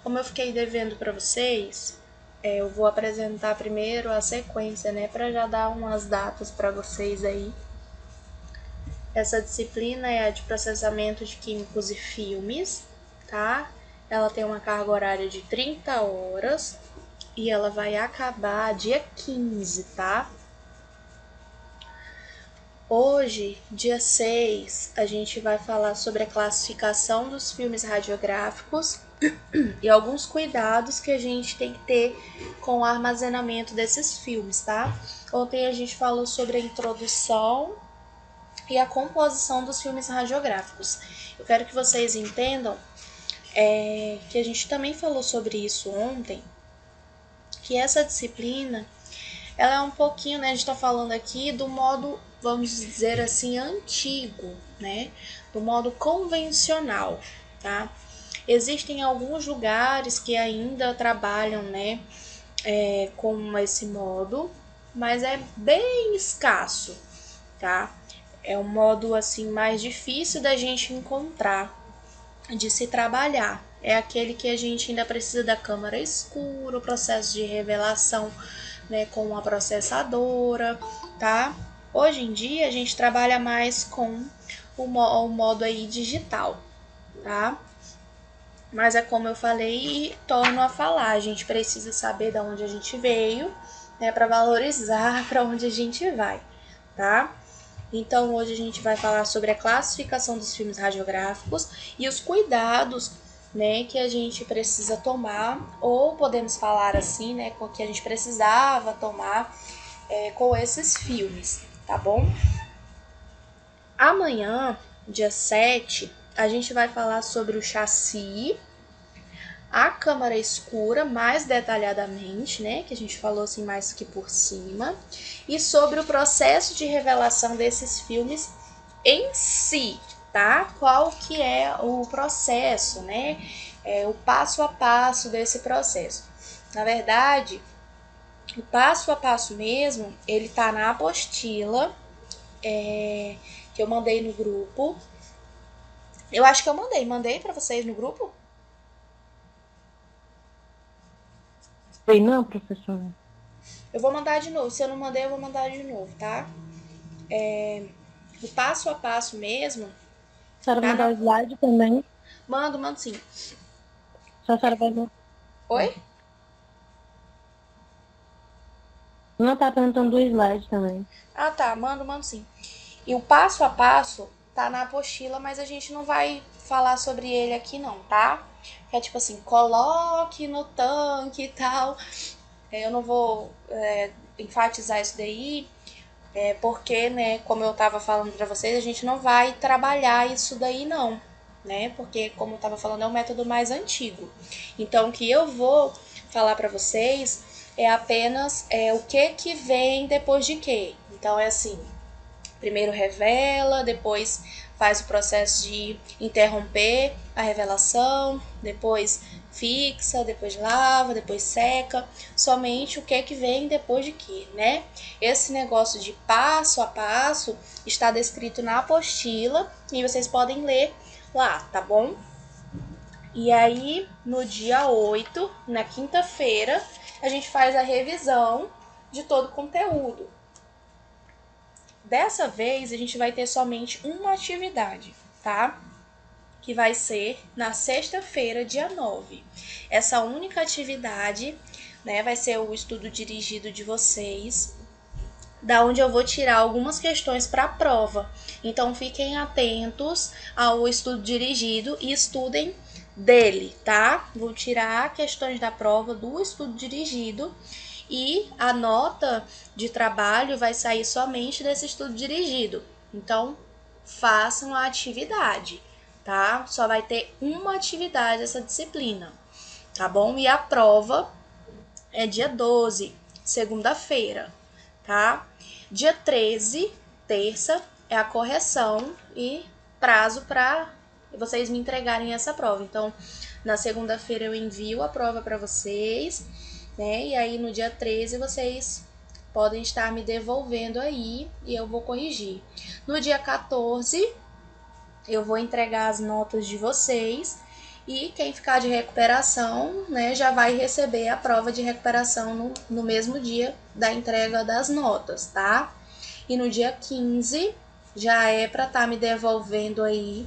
Como eu fiquei devendo para vocês, eu vou apresentar primeiro a sequência, né, para já dar umas datas para vocês aí. Essa disciplina é a de processamento de químicos e filmes, tá? Ela tem uma carga horária de 30 horas e ela vai acabar dia 15, tá? Hoje, dia 6, a gente vai falar sobre a classificação dos filmes radiográficos e alguns cuidados que a gente tem que ter com o armazenamento desses filmes, tá? Ontem a gente falou sobre a introdução e a composição dos filmes radiográficos. Eu quero que vocês entendam que a gente também falou sobre isso ontem, que essa disciplina ela é um pouquinho, né, a gente está falando aqui do modo, vamos dizer assim, antigo, né, do modo convencional, tá? Existem alguns lugares que ainda trabalham, né, com esse modo, mas é bem escasso, tá? É um modo assim mais difícil da gente encontrar, de se trabalhar. É aquele que a gente ainda precisa da câmara escura, o processo de revelação, né, com uma processadora, tá? Hoje em dia a gente trabalha mais com o modo aí digital, tá? Mas é como eu falei e torno a falar, a gente precisa saber de onde a gente veio, né, para valorizar para onde a gente vai, tá? Então hoje a gente vai falar sobre a classificação dos filmes radiográficos e os cuidados, né, que a gente precisa tomar, ou podemos falar assim, né, com que a gente precisava tomar com esses filmes, tá bom? Amanhã, dia 7, a gente vai falar sobre o chassi, a câmara escura mais detalhadamente, né, que a gente falou assim mais que por cima, e sobre o processo de revelação desses filmes em si, tá? Qual que é o processo, né? O passo a passo desse processo. Na verdade, o passo a passo mesmo, ele tá na apostila que eu mandei no grupo. Eu acho que eu mandei para vocês no grupo? Sei não, professora. Eu vou mandar de novo. Se eu não mandei, eu vou mandar de novo, tá? O passo a passo mesmo, A senhora tá mandar na. o slide também. Mando sim. Só a senhora vai mandar. Oi? Não tá perguntando do slide também. Ah, tá. Mando sim. E o passo a passo tá na apostila, mas a gente não vai falar sobre ele aqui não, tá? É tipo assim, coloque no tanque e tal. Eu não vou enfatizar isso daí, porque, né, como eu tava falando pra vocês, a gente não vai trabalhar isso daí não, né? Porque, como eu tava falando, é um método mais antigo. Então, o que eu vou falar pra vocês é apenas o que vem depois de quê. Então, é assim, primeiro revela, depois faz o processo de interromper a revelação, depois fixa, depois lava, depois seca, somente o que vem depois de que, né? Esse negócio de passo a passo está descrito na apostila e vocês podem ler lá, tá bom? E aí, no dia 8, na quinta-feira, a gente faz a revisão de todo o conteúdo. Dessa vez a gente vai ter somente uma atividade, tá? Que vai ser na sexta-feira, dia 9. Essa única atividade, né, vai ser o estudo dirigido de vocês, da onde eu vou tirar algumas questões para a prova. Então fiquem atentos ao estudo dirigido e estudem dele, tá? Vou tirar questões da prova do estudo dirigido e a nota de trabalho vai sair somente desse estudo dirigido. Então, façam a atividade, tá? Só vai ter uma atividade essa disciplina, tá bom? E a prova é dia 12, segunda-feira, tá? Dia 13, terça, é a correção e prazo para vocês me entregarem essa prova. Então, na segunda-feira eu envio a prova para vocês, né? E aí no dia 13 vocês podem estar me devolvendo aí e eu vou corrigir. No dia 14, eu vou entregar as notas de vocês E quem ficar de recuperação, né, já vai receber a prova de recuperação no mesmo dia da entrega das notas, tá? E no dia 15 já é para estar me devolvendo aí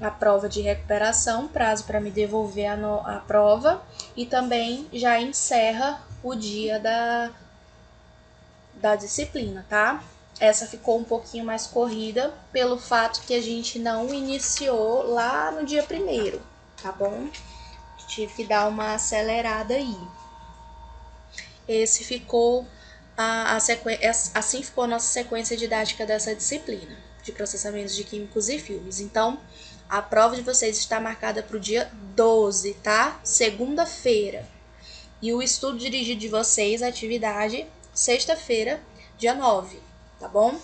a prova de recuperação, prazo para me devolver a prova, e também já encerra o dia da disciplina, tá? Essa ficou um pouquinho mais corrida pelo fato que a gente não iniciou lá no dia 1º, tá bom? Tive que dar uma acelerada aí. Esse ficou assim ficou a nossa sequência didática dessa disciplina de processamentos de químicos e filmes. Então, a prova de vocês está marcada para o dia 12, tá? Segunda-feira. E o estudo dirigido de vocês, a atividade, sexta-feira, dia 9, tá bom?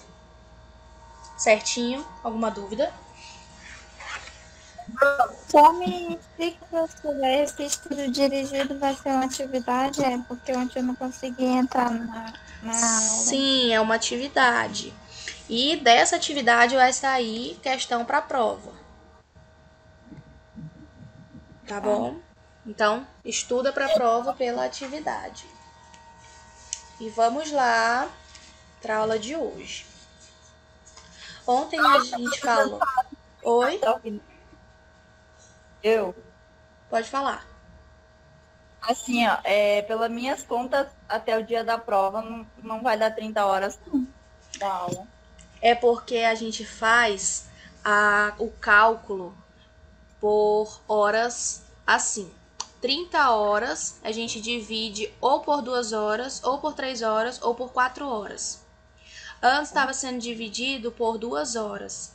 Certinho? Alguma dúvida? Só me explica, professora, esse estudo dirigido vai ser uma atividade, porque ontem eu não consegui entrar na aula. Sim, é uma atividade. E dessa atividade vai sair questão para a prova. Tá bom? Então, estuda para a prova pela atividade. E vamos lá para a aula de hoje. Ontem a gente falou... Oi? Pode falar. Assim, ó, pelas minhas contas, até o dia da prova não vai dar 30 horas da aula. É porque a gente faz o cálculo por horas assim. 30 horas a gente divide ou por 2 horas, ou por 3 horas, ou por 4 horas. Antes estava sendo dividido por 2 horas.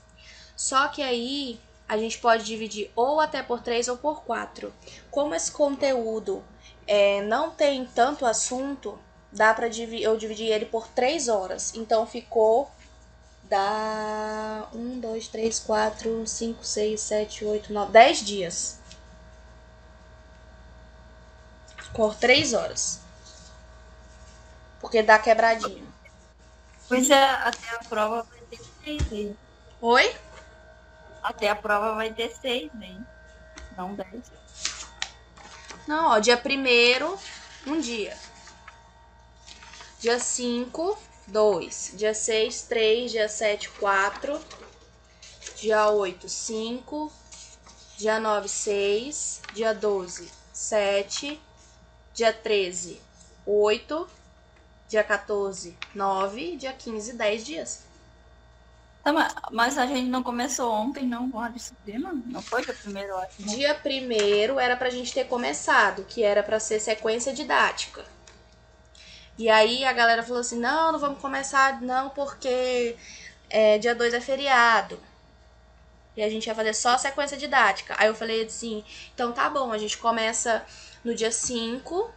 Só que aí a gente pode dividir ou até por 3 ou por 4. Como esse conteúdo não tem tanto assunto, dá para eu dividir ele por 3 horas. Então ficou... dá 1, 2, 3, 4, 5, 6, 7, 8, 9, 10 dias. Por 3 horas. Porque dá quebradinho. Pois é, até a prova vai ter 6, hein? Oi? Até a prova vai ter 6, hein? Não 10. Não, ó, dia 1º, um dia. Dia 5, 2. Dia 6, 3. Dia 7, 4. Dia 8, 5. Dia 9, 6. Dia 12, 7. Dia 13, 8. Dia 14, 9. Dia 15, 10 dias. Tá, mas a gente não começou ontem, não, com a disciplina? Não foi dia 1º, eu acho. Né? Dia 1º era pra gente ter começado, que era pra ser sequência didática. E aí a galera falou assim, não vamos começar não, porque dia 2 é feriado. E a gente ia fazer só sequência didática. Aí eu falei assim, então tá bom, a gente começa no dia 5,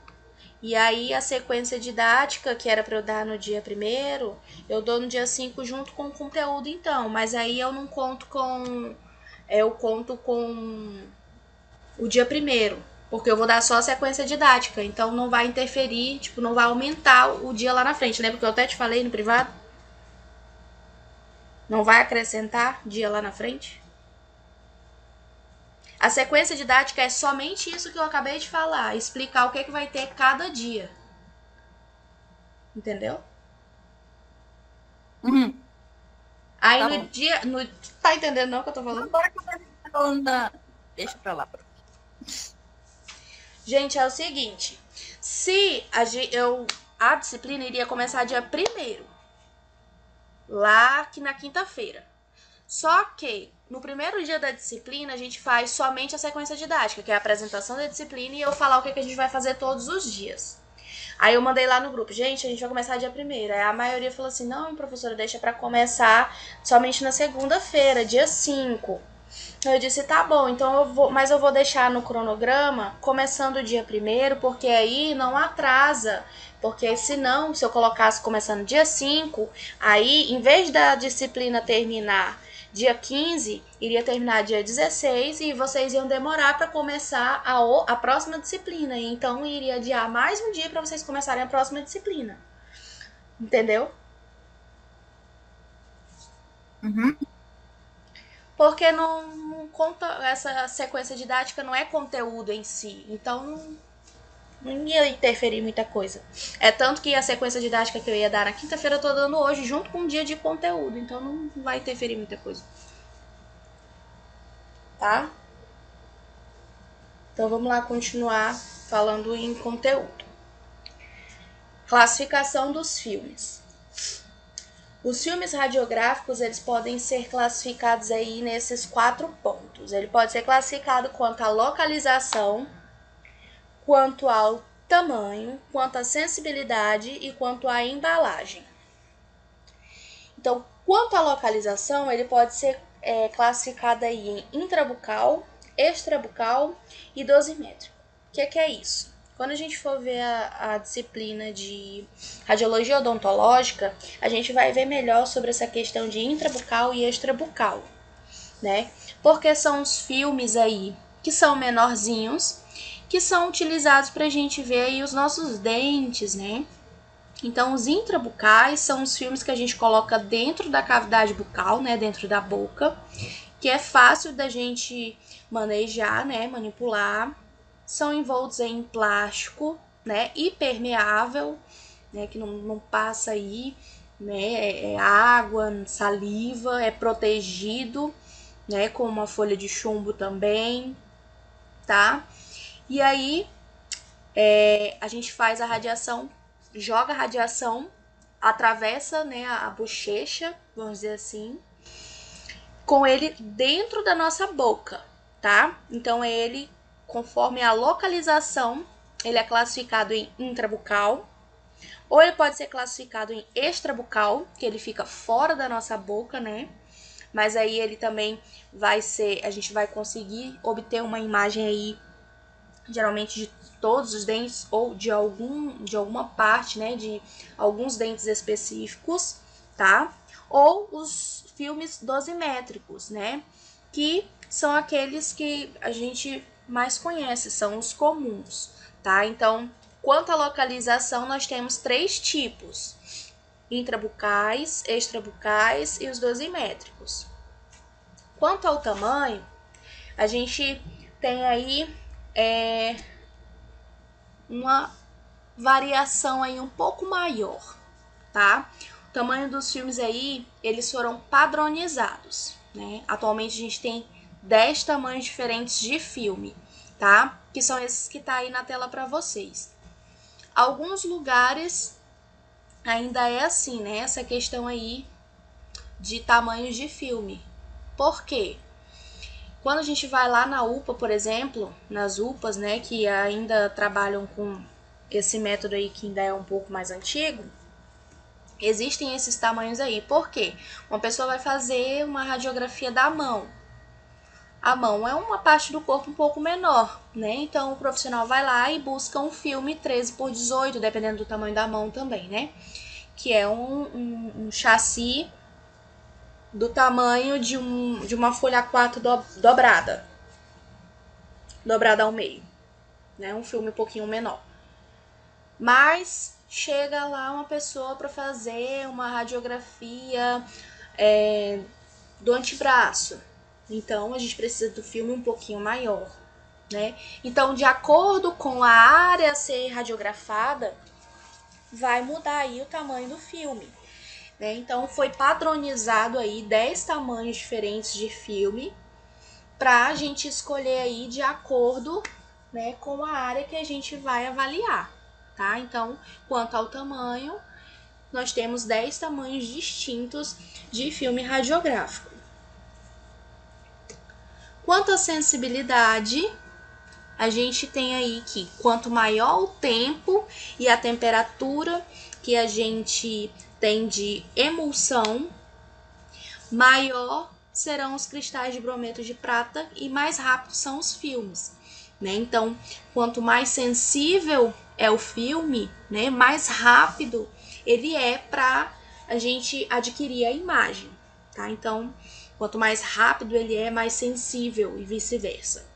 e aí a sequência didática, que era pra eu dar no dia 1º, eu dou no dia 5 junto com o conteúdo então. Mas aí eu não conto com... eu conto com o dia 1º. Porque eu vou dar só a sequência didática, então não vai interferir, tipo, não vai aumentar o dia lá na frente, né? Porque eu até te falei no privado. Não vai acrescentar dia lá na frente. A sequência didática é somente isso que eu acabei de falar, explicar o que vai ter cada dia. Entendeu? Uhum. Aí Tá no bom. dia... Tá entendendo não o que eu tô falando? Agora que você tá falando da... Deixa pra lá, prof. Gente, é o seguinte, se a disciplina iria começar dia 1º, lá que na quinta-feira. Só que no primeiro dia da disciplina a gente faz somente a sequência didática, que é a apresentação da disciplina e eu falar o que a gente vai fazer todos os dias. Aí eu mandei lá no grupo, gente, a gente vai começar dia 1º. Aí a maioria falou assim, não, professora, deixa pra começar somente na segunda-feira, dia 5. Eu disse, tá bom, então mas eu vou deixar no cronograma começando o dia 1º, porque aí não atrasa. Porque senão, se eu colocasse começando dia 5, aí em vez da disciplina terminar dia 15, iria terminar dia 16 e vocês iam demorar para começar a próxima disciplina. Então iria adiar mais um dia para vocês começarem a próxima disciplina. Entendeu? Uhum. porque não conta, essa sequência didática não é conteúdo em si, então não ia interferir muita coisa. É tanto que a sequência didática que eu ia dar na quinta-feira eu tô dando hoje, junto com um dia de conteúdo, então não vai interferir muita coisa. Tá? Então vamos lá continuar falando em conteúdo. Classificação dos filmes. Os filmes radiográficos, eles podem ser classificados aí nesses 4 pontos. Ele pode ser classificado quanto à localização, quanto ao tamanho, quanto à sensibilidade e quanto à embalagem. Então, quanto à localização, ele pode ser classificado aí em intrabucal, extrabucal e dosimétrico. O que é isso? Quando a gente for ver a disciplina de radiologia odontológica, a gente vai ver melhor sobre essa questão de intrabucal e extrabucal, né? Porque são os filmes aí que são menorzinhos, que são utilizados para a gente ver aí os nossos dentes, né? Então, os intrabucais são os filmes que a gente coloca dentro da cavidade bucal, né? Dentro da boca, que é fácil da gente manejar, né? Manipular. São envoltos em plástico, né? Impermeável, né? Que não passa aí, né? É água, saliva, é protegido, né? Com uma folha de chumbo também, tá? E aí, a gente faz a radiação, joga a radiação, atravessa, né, a bochecha, vamos dizer assim, com ele dentro da nossa boca, tá? Então, ele, conforme a localização, ele é classificado em intrabucal, ou ele pode ser classificado em extrabucal, que ele fica fora da nossa boca, né? Mas aí ele também vai ser, a gente vai conseguir obter uma imagem aí, geralmente de todos os dentes ou de alguma parte, né, de alguns dentes específicos, tá? Ou os filmes dosimétricos, né, que são aqueles que a gente mais conhece, são os comuns, tá? Então, quanto à localização, nós temos 3 tipos: intrabucais, extrabucais e os dosimétricos. Quanto ao tamanho, a gente tem aí uma variação aí um pouco maior, tá? O tamanho dos filmes aí, eles foram padronizados, né? Atualmente a gente tem 10 tamanhos diferentes de filme, tá? Que são esses que tá aí na tela para vocês. Alguns lugares ainda é assim, né? Essa questão aí de tamanhos de filme. Por quê? Quando a gente vai lá na UPA, por exemplo, nas UPAs, né, que ainda trabalham com esse método aí que ainda é um pouco mais antigo, existem esses tamanhos aí. Por quê? Uma pessoa vai fazer uma radiografia da mão. A mão é uma parte do corpo um pouco menor, né? Então o profissional vai lá e busca um filme 13x18, dependendo do tamanho da mão também, né? Que é um chassi do tamanho de uma folha A4 dobrada ao meio, né? Um filme um pouquinho menor. Mas chega lá uma pessoa para fazer uma radiografia do antebraço. Então a gente precisa do filme um pouquinho maior, né? Então, de acordo com a área a ser radiografada, vai mudar aí o tamanho do filme. Né? Então, foi padronizado aí 10 tamanhos diferentes de filme para a gente escolher aí de acordo, né, com a área que a gente vai avaliar, tá? Então, quanto ao tamanho, nós temos 10 tamanhos distintos de filme radiográfico. Quanto à sensibilidade, a gente tem aí que quanto maior o tempo e a temperatura que a gente tem de emulsão, maior serão os cristais de brometo de prata e mais rápidos são os filmes, né? Então, quanto mais sensível é o filme, né, mais rápido ele é para a gente adquirir a imagem, tá? Então, quanto mais rápido ele é, mais sensível e vice-versa.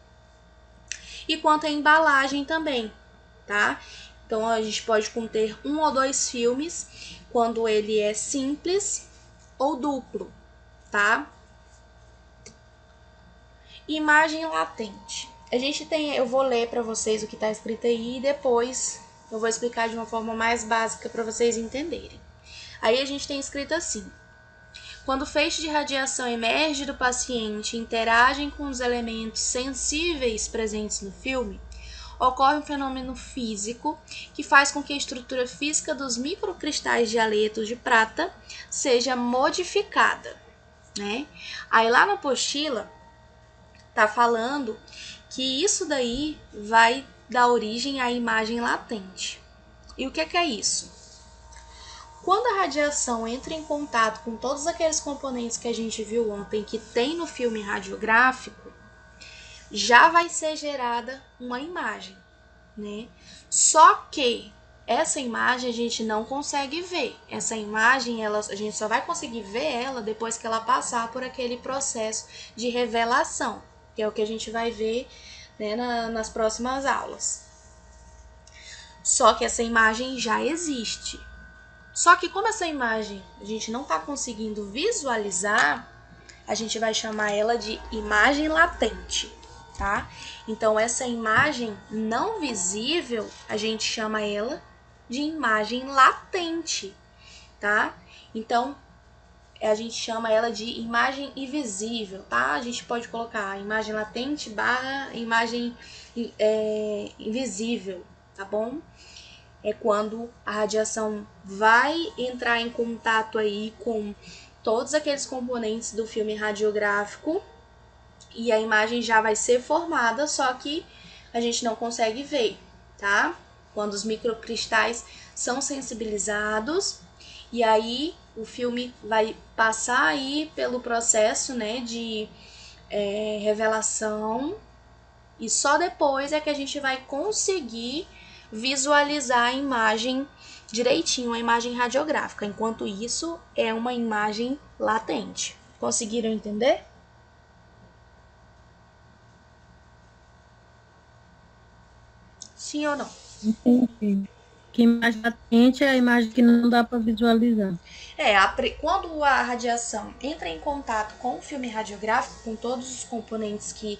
E quanto à embalagem também, tá? Então, a gente pode conter 1 ou 2 filmes quando ele é simples ou duplo, tá? Imagem latente. A gente tem, eu vou ler para vocês o que está escrito aí e depois eu vou explicar de uma forma mais básica para vocês entenderem. Aí a gente tem escrito assim: quando o feixe de radiação emerge do paciente e interagem com os elementos sensíveis presentes no filme, ocorre um fenômeno físico que faz com que a estrutura física dos microcristais de haleto de prata seja modificada, né? Aí lá na apostila tá falando que isso daí vai dar origem à imagem latente. E o que é isso? Quando a radiação entra em contato com todos aqueles componentes que a gente viu ontem que tem no filme radiográfico, já vai ser gerada uma imagem, né? Só que essa imagem a gente não consegue ver. Essa imagem a gente só vai conseguir ver ela depois que ela passar por aquele processo de revelação, que é o que a gente vai ver, né, nas próximas aulas. Só que essa imagem já existe. Só que como essa imagem a gente não está conseguindo visualizar, a gente vai chamar ela de imagem latente, tá? Então, essa imagem não visível, a gente chama ela de imagem latente, tá? Então, a gente chama ela de imagem invisível, tá? A gente pode colocar imagem latente barra imagem invisível, tá bom? É quando a radiação vai entrar em contato aí com todos aqueles componentes do filme radiográfico e a imagem já vai ser formada, só que a gente não consegue ver, tá? Quando os microcristais são sensibilizados e aí o filme vai passar aí pelo processo, né, de revelação e só depois é que a gente vai conseguir visualizar a imagem direitinho, a imagem radiográfica. Enquanto isso, é uma imagem latente. Conseguiram entender? Sim ou não? Entendi. Que imagem latente é a imagem que não dá para visualizar. Quando a radiação entra em contato com o filme radiográfico, com todos os componentes que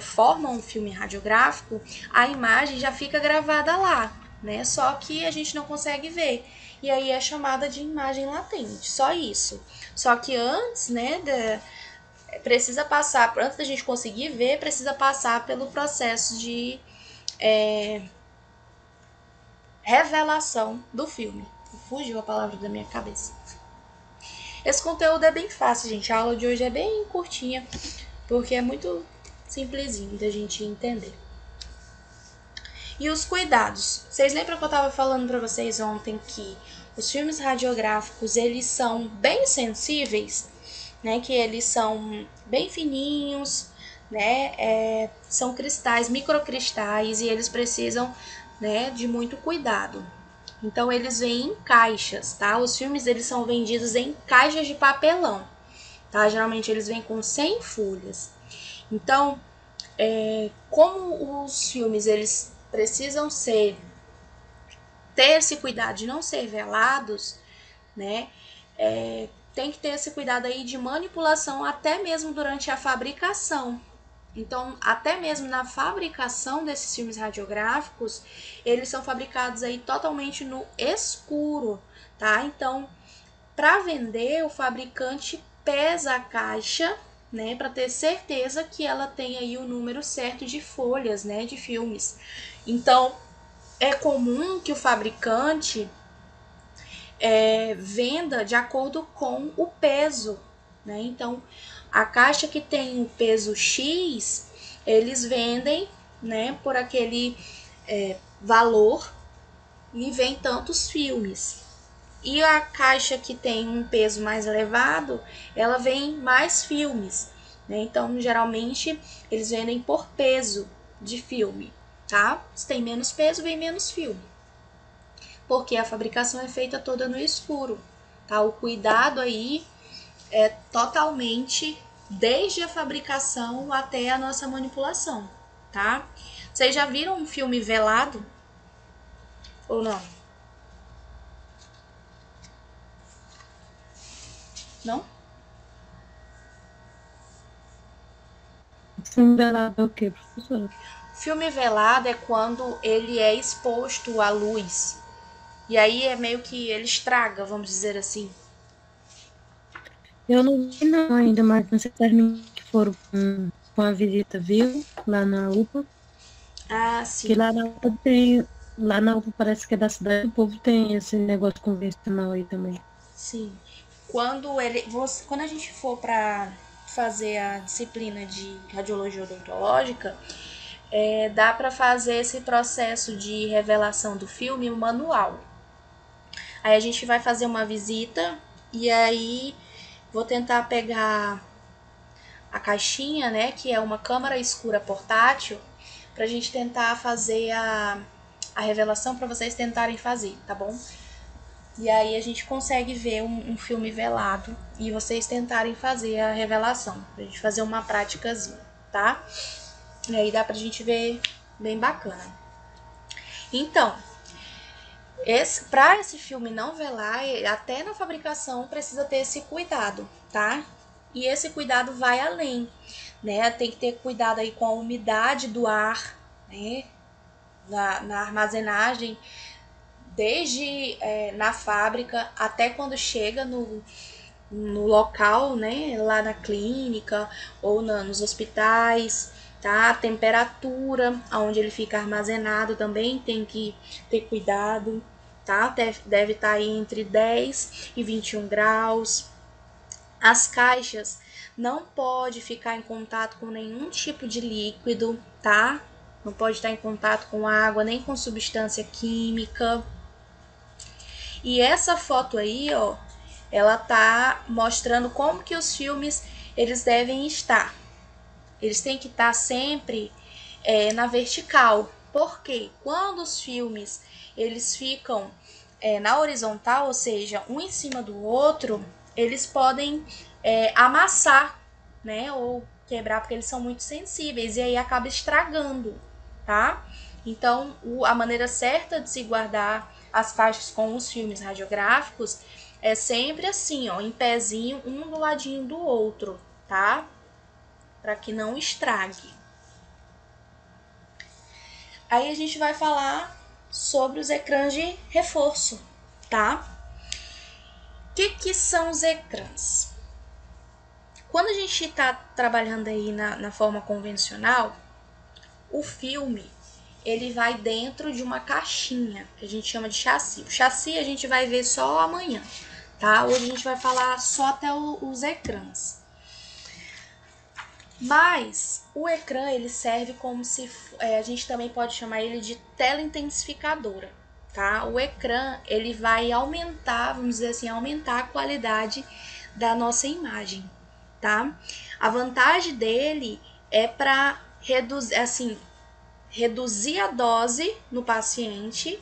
formam o filme radiográfico, a imagem já fica gravada lá, né? Só que a gente não consegue ver. E aí é chamada de imagem latente, só isso. Só que antes, né, precisa passar, antes da gente conseguir ver, precisa passar pelo processo de revelação do filme. Fugiu a palavra da minha cabeça. Esse conteúdo é bem fácil, gente. A aula de hoje é bem curtinha, porque é muito simplesinho da gente entender. E os cuidados. Vocês lembram que eu estava falando para vocês ontem que os filmes radiográficos, eles são bem sensíveis, né? Que eles são bem fininhos, né? São cristais, microcristais, e eles precisam, né, de muito cuidado. Então, eles vêm em caixas, tá? Os filmes, eles são vendidos em caixas de papelão, tá? Geralmente, eles vêm com 100 folhas. Então, como os filmes, eles precisam ter esse cuidado de não ser velados, né? Tem que ter esse cuidado aí de manipulação até mesmo durante a fabricação. Então, até mesmo na fabricação desses filmes radiográficos, eles são fabricados aí totalmente no escuro, tá? Então, para vender, o fabricante pesa a caixa, né, para ter certeza que ela tem aí o número certo de folhas, né, de filmes. Então, é comum que o fabricante venda de acordo com o peso, né? Então, a caixa que tem o peso X, eles vendem, né, por aquele valor e vem tantos filmes. E a caixa que tem um peso mais elevado, ela vem mais filmes, né? Então, geralmente, eles vendem por peso de filme, tá? Se tem menos peso, vem menos filme. Porque a fabricação é feita toda no escuro, tá? O cuidado aí é totalmente desde a fabricação até a nossa manipulação, tá? Vocês já viram um filme velado? Ou não? Não? filme velado é o quê, professora? Filme velado é quando ele é exposto à luz. E aí é meio que ele estraga, vamos dizer assim. Eu não vi não ainda, mas não sei se as meninas que foram com a visita, viu? Lá na UPA. Ah, Que sim. lá na UPA tem. Lá na UPA parece que é da cidade, o povo tem esse negócio convencional aí também. Sim. Quando a gente for para fazer a disciplina de radiologia odontológica, dá para fazer esse processo de revelação do filme manual. Aí a gente vai fazer uma visita e aí vou tentar pegar a caixinha, né, que é uma câmara escura portátil, pra gente tentar fazer a revelação para vocês tentarem fazer, tá bom? E aí a gente consegue ver um filme velado e vocês tentarem fazer a revelação, pra gente fazer uma praticazinha, tá? E aí dá pra gente ver bem bacana. Então, para esse filme não velar, até na fabricação precisa ter esse cuidado, tá? E esse cuidado vai além, né? Tem que ter cuidado aí com a umidade do ar, né? Na armazenagem, desde na fábrica até quando chega no local, né? Lá na clínica ou nos hospitais, tá? A temperatura onde ele fica armazenado também tem que ter cuidado, tá? Deve estar aí entre 10 e 21 graus. As caixas não pode ficar em contato com nenhum tipo de líquido, tá? Não pode estar em contato com água, nem com substância química. E essa foto aí, ó, ela tá mostrando como que os filmes eles devem estar. Eles têm que estar sempre na vertical. Porque quando os filmes eles ficam na horizontal, ou seja, um em cima do outro, eles podem amassar, né? Ou quebrar, porque eles são muito sensíveis e aí acaba estragando, tá? Então, a maneira certa de se guardar as caixas com os filmes radiográficos é sempre assim, ó, em pezinho, um do ladinho do outro, tá? Para que não estrague. Aí a gente vai falar sobre os ecrãs de reforço, tá? O que são os ecrãs? Quando a gente está trabalhando aí na forma convencional, o filme ele vai dentro de uma caixinha que a gente chama de chassi. O chassi a gente vai ver só amanhã, tá? Hoje a gente vai falar só até os ecrãs. Mas o ecrã ele serve como se a gente também pode chamar ele de tela intensificadora, tá? O ecrã ele vai aumentar, vamos dizer assim, aumentar a qualidade da nossa imagem, tá? A vantagem dele é para reduzir a dose no paciente,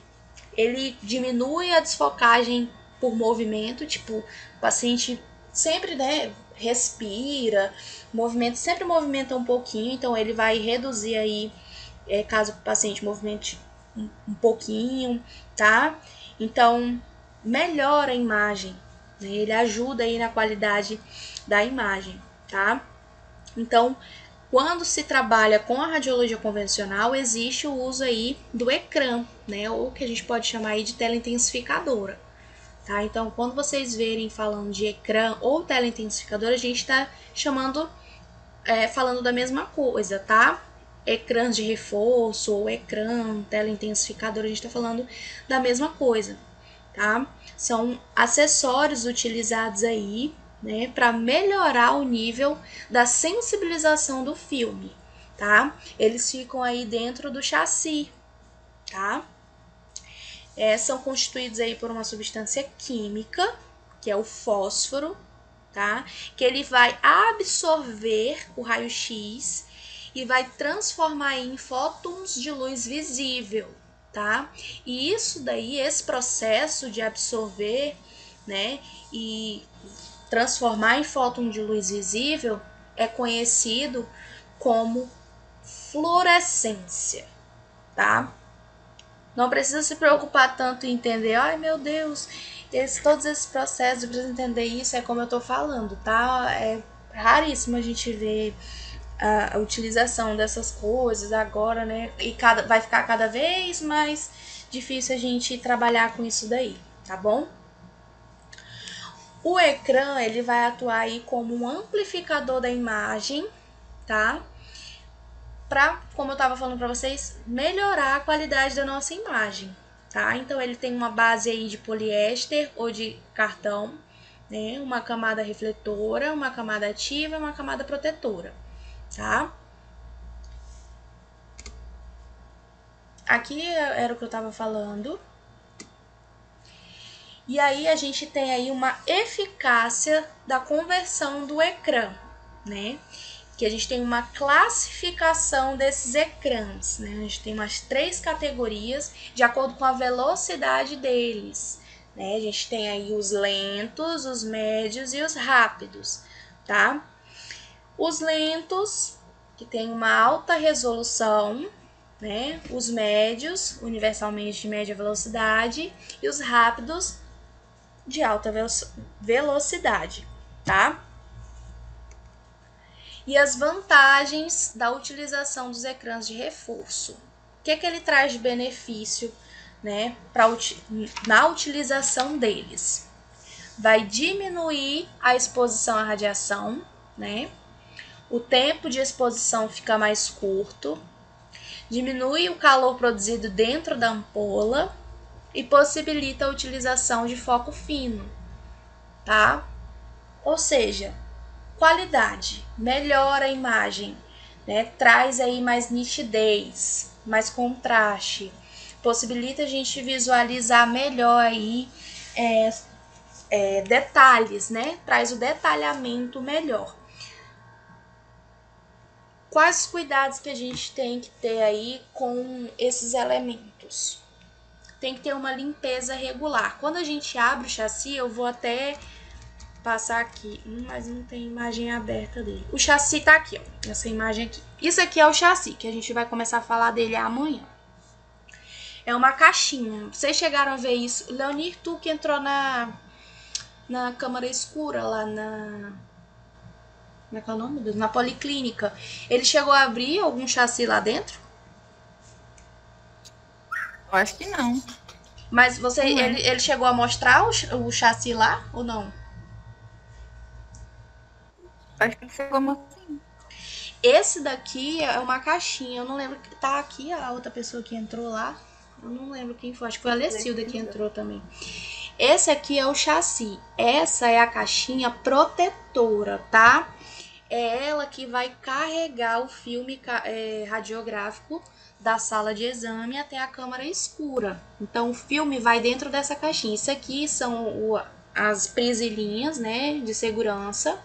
ele diminui a desfocagem por movimento, tipo, o paciente sempre, né, respira, movimento sempre movimenta um pouquinho, então ele vai reduzir aí, caso o paciente movimente um pouquinho, tá? Então, melhora a imagem, né? Ele ajuda aí na qualidade da imagem, tá? Então, quando se trabalha com a radiologia convencional, existe o uso aí do ecrã, né? Ou que a gente pode chamar aí de tela intensificadora. Tá? Então, quando vocês verem falando de ecrã ou tela intensificadora, a gente está falando da mesma coisa, tá? Ecrãs de reforço ou ecrã, tela intensificadora, a gente está falando da mesma coisa, tá? São acessórios utilizados aí, né, para melhorar o nível da sensibilização do filme, tá? Eles ficam aí dentro do chassi, tá? São constituídos aí por uma substância química, que é o fósforo, tá? Que ele vai absorver o raio-x e vai transformar em fótons de luz visível, tá? E isso daí, esse processo de absorver, né, e transformar em fóton de luz visível é conhecido como fluorescência, tá? Não precisa se preocupar tanto em entender, ai meu Deus, todos esses processos, eu preciso entender isso, é como eu tô falando, tá? É raríssimo a gente ver a utilização dessas coisas agora, né? E vai ficar cada vez mais difícil a gente trabalhar com isso daí, tá bom? O ecrã, ele vai atuar aí como um amplificador da imagem, tá? Para, como eu estava falando para vocês, melhorar a qualidade da nossa imagem, tá? Então ele tem uma base aí de poliéster ou de cartão, né? Uma camada refletora, uma camada ativa, uma camada protetora, tá? Aqui era o que eu estava falando. E aí a gente tem aí uma eficácia da conversão do ecrã, né? Que a gente tem uma classificação desses ecrãs, né? A gente tem umas 3 categorias de acordo com a velocidade deles, né? A gente tem aí os lentos, os médios e os rápidos, tá? Os lentos, que tem uma alta resolução, né? Os médios, universalmente de média velocidade, e os rápidos, de alta velocidade, tá? E as vantagens da utilização dos ecrãs de reforço. O que ele traz de benefício, né, na utilização deles? Vai diminuir a exposição à radiação, né? O tempo de exposição fica mais curto, diminui o calor produzido dentro da ampola e possibilita a utilização de foco fino, tá? Ou seja, qualidade, melhora a imagem, né? Traz aí mais nitidez, mais contraste, possibilita a gente visualizar melhor aí detalhes, né? Traz o detalhamento melhor. Quais os cuidados que a gente tem que ter aí com esses elementos? Tem que ter uma limpeza regular. Quando a gente abre o chassi, eu vou até passar aqui, mas não tem imagem aberta dele. O chassi tá aqui, ó, essa imagem aqui. Isso aqui é o chassi, que a gente vai começar a falar dele amanhã. É uma caixinha. Vocês chegaram a ver isso? Leonir, tu que entrou na câmara escura lá como é que é o nome? Na policlínica. Ele chegou a abrir algum chassi lá dentro? Eu acho que não. Mas ele chegou a mostrar o chassi lá ou não? Acho que chegou assim. Esse daqui é uma caixinha. Eu não lembro que tá aqui a outra pessoa que entrou lá. Eu não lembro quem foi. Acho que foi a Lecilda que entrou também. Esse aqui é o chassi. Essa é a caixinha protetora, tá? É ela que vai carregar o filme radiográfico da sala de exame até a câmara escura. Então, o filme vai dentro dessa caixinha. Isso aqui são as presilhinhas, né, de segurança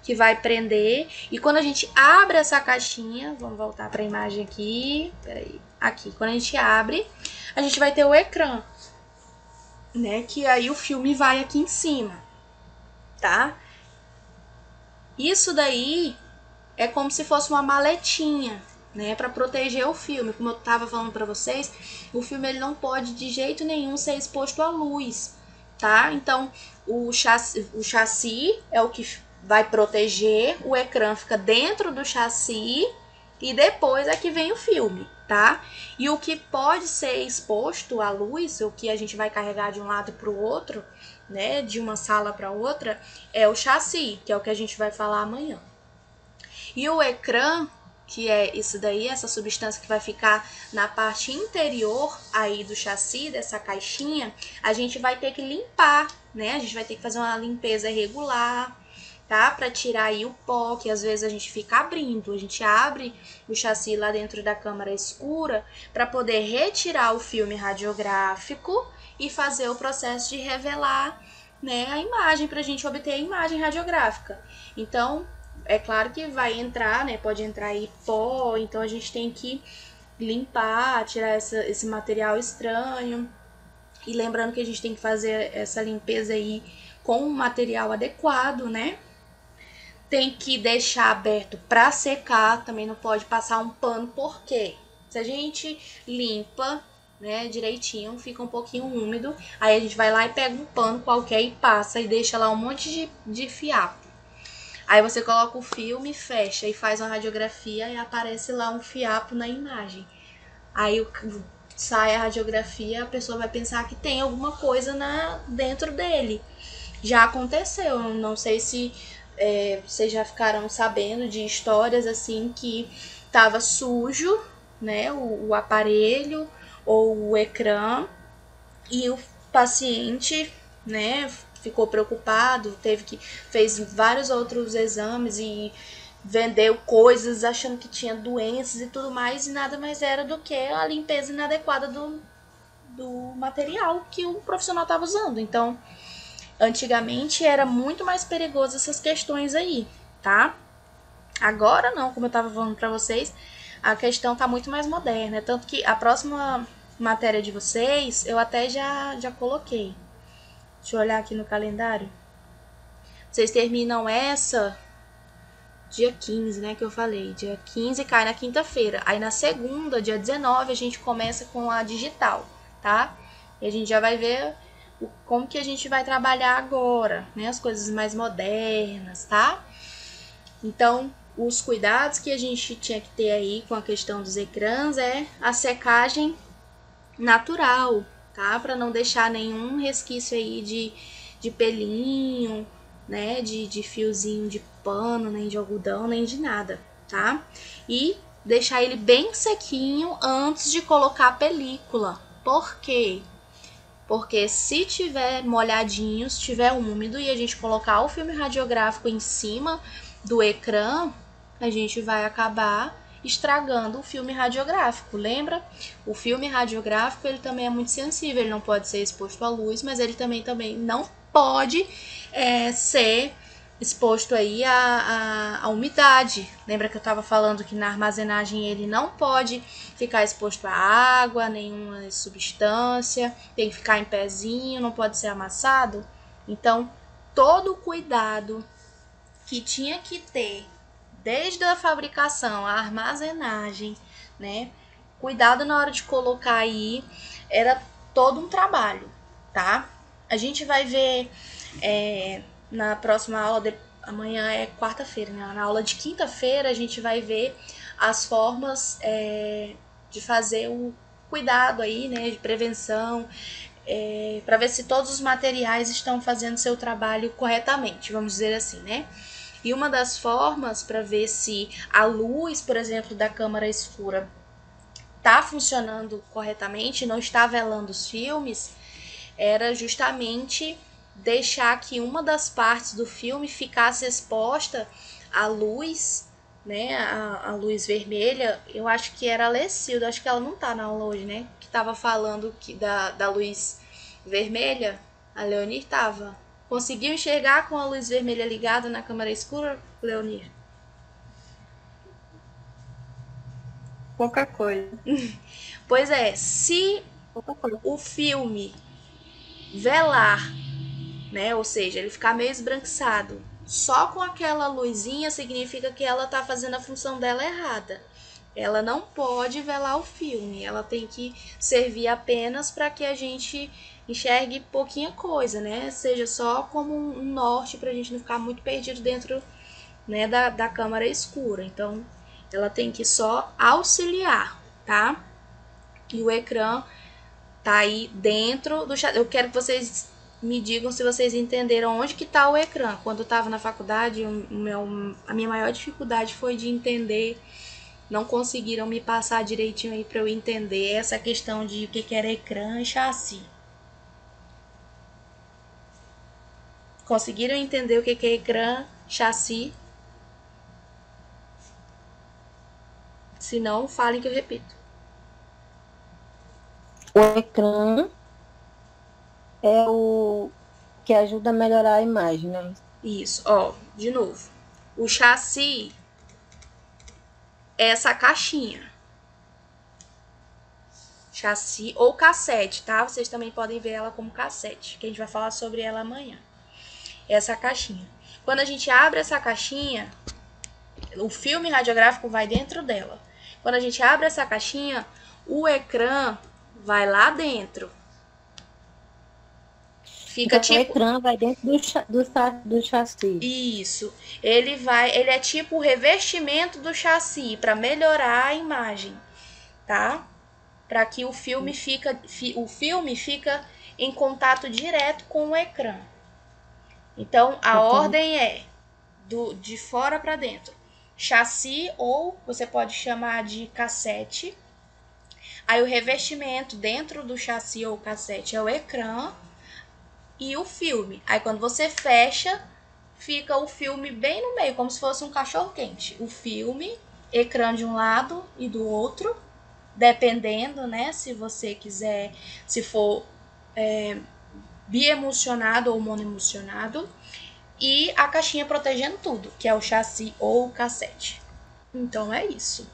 que vai prender. E quando a gente abre essa caixinha, vamos voltar para a imagem aqui. Peraí, aqui. Quando a gente abre, a gente vai ter o ecrã, né, que aí o filme vai aqui em cima, tá? Isso daí é como se fosse uma maletinha, né, para proteger o filme. Como eu estava falando para vocês, o filme ele não pode de jeito nenhum ser exposto à luz, tá? Então, o chassi é o que vai proteger, o ecrã fica dentro do chassi e depois é que vem o filme, tá? E o que pode ser exposto à luz, o que a gente vai carregar de um lado para o outro, né, de uma sala para outra, é o chassi, que é o que a gente vai falar amanhã. E o ecrã, que é isso daí, essa substância que vai ficar na parte interior aí do chassi, dessa caixinha, a gente vai ter que limpar, né? A gente vai ter que fazer uma limpeza regular, tá? Para tirar aí o pó, que às vezes a gente fica abrindo. A gente abre o chassi lá dentro da câmara escura para poder retirar o filme radiográfico e fazer o processo de revelar, né, a imagem, para a gente obter a imagem radiográfica. Então, é claro que vai entrar, né, pode entrar aí pó, então a gente tem que limpar, tirar esse material estranho. E lembrando que a gente tem que fazer essa limpeza aí com um material adequado, né? Tem que deixar aberto para secar, também não pode passar um pano, porque se a gente limpa, né, direitinho, fica um pouquinho úmido, aí a gente vai lá e pega um pano qualquer e passa e deixa lá um monte de fiapo. Aí você coloca o filme, fecha e faz uma radiografia e aparece lá um fiapo na imagem. Aí sai a radiografia, a pessoa vai pensar que tem alguma coisa dentro dele. Já aconteceu, não sei se vocês já ficaram sabendo de histórias assim que estava sujo, né, o aparelho ou o ecrã, e o paciente, né, ficou preocupado, fez vários outros exames e vendeu coisas achando que tinha doenças e tudo mais, e nada mais era do que a limpeza inadequada do material que o profissional estava usando. Então, antigamente era muito mais perigoso essas questões aí, tá? Agora não, como eu estava falando para vocês, a questão tá muito mais moderna, tanto que a próxima matéria de vocês eu até já coloquei. Deixa eu olhar aqui no calendário. Vocês terminam essa dia 15, né, que eu falei. Dia 15 cai na quinta-feira. Aí na segunda, dia 19, a gente começa com a digital, tá? E a gente já vai ver como que a gente vai trabalhar agora, né? As coisas mais modernas, tá? Então, os cuidados que a gente tinha que ter aí com a questão dos ecrãs é a secagem natural, tá? Para não deixar nenhum resquício aí de pelinho, né? De fiozinho de pano, nem de algodão, nem de nada, tá? E deixar ele bem sequinho antes de colocar a película. Por quê? Porque se tiver molhadinho, se tiver úmido e a gente colocar o filme radiográfico em cima do ecrã, a gente vai acabar estragando o filme radiográfico. Lembra? O filme radiográfico, ele também é muito sensível, ele não pode ser exposto à luz, mas ele também não pode ser exposto aí à umidade. Lembra que eu estava falando que na armazenagem ele não pode ficar exposto à água, nenhuma substância, tem que ficar em pezinho, não pode ser amassado? Então, todo o cuidado que tinha que ter desde a fabricação, a armazenagem, né? Cuidado na hora de colocar aí, era todo um trabalho, tá? A gente vai ver na próxima aula, amanhã é quarta-feira, né? Na aula de quinta-feira a gente vai ver as formas de fazer o cuidado aí, né? De prevenção, para ver se todos os materiais estão fazendo seu trabalho corretamente, vamos dizer assim, né? E uma das formas para ver se a luz, por exemplo, da câmara escura está funcionando corretamente, não está velando os filmes, era justamente deixar que uma das partes do filme ficasse exposta à luz, né, a luz vermelha. Eu acho que era a Lecilda, acho que ela não tá na aula hoje, né, que estava falando da luz vermelha. A Leonir estava. Conseguiu enxergar com a luz vermelha ligada na câmera escura, Leonir? Pouca coisa. Pois é, se o filme velar, né, ou seja, ele ficar meio esbranquiçado, só com aquela luzinha significa que ela tá fazendo a função dela errada. Ela não pode velar o filme, ela tem que servir apenas para que a gente enxergue pouquinha coisa, né? Seja só como um norte para a gente não ficar muito perdido dentro, né, da câmara escura. Então, ela tem que só auxiliar, tá? E o ecrã tá aí dentro do chat. Eu quero que vocês me digam se vocês entenderam onde que tá o ecrã. Quando eu estava na faculdade, a minha maior dificuldade foi de entender. Não conseguiram me passar direitinho aí para eu entender essa questão de o que era ecrã e chassi. Conseguiram entender o que é ecrã, chassi? Se não, falem que eu repito. O ecrã é o que ajuda a melhorar a imagem, né? Isso, ó, de novo. O chassi é essa caixinha. Chassi ou cassete, tá? Vocês também podem ver ela como cassete, que a gente vai falar sobre ela amanhã. Essa caixinha. Quando a gente abre essa caixinha, o filme radiográfico vai dentro dela. Quando a gente abre essa caixinha, o ecrã vai lá dentro. Fica Então, o tipo. ecrã vai dentro do chassi. Isso. Ele é tipo o revestimento do chassi para melhorar a imagem, tá? Para que o filme fica em contato direto com o ecrã. Então, a ordem é de fora para dentro. Chassi, ou você pode chamar de cassete. Aí o revestimento dentro do chassi ou cassete é o ecrã e o filme. Aí quando você fecha, fica o filme bem no meio, como se fosse um cachorro-quente. O filme, ecrã de um lado e do outro, dependendo, né? Se você quiser, se for biemocionado ou monoemocionado. E a caixinha protegendo tudo, que é o chassi ou o cassete. Então é isso.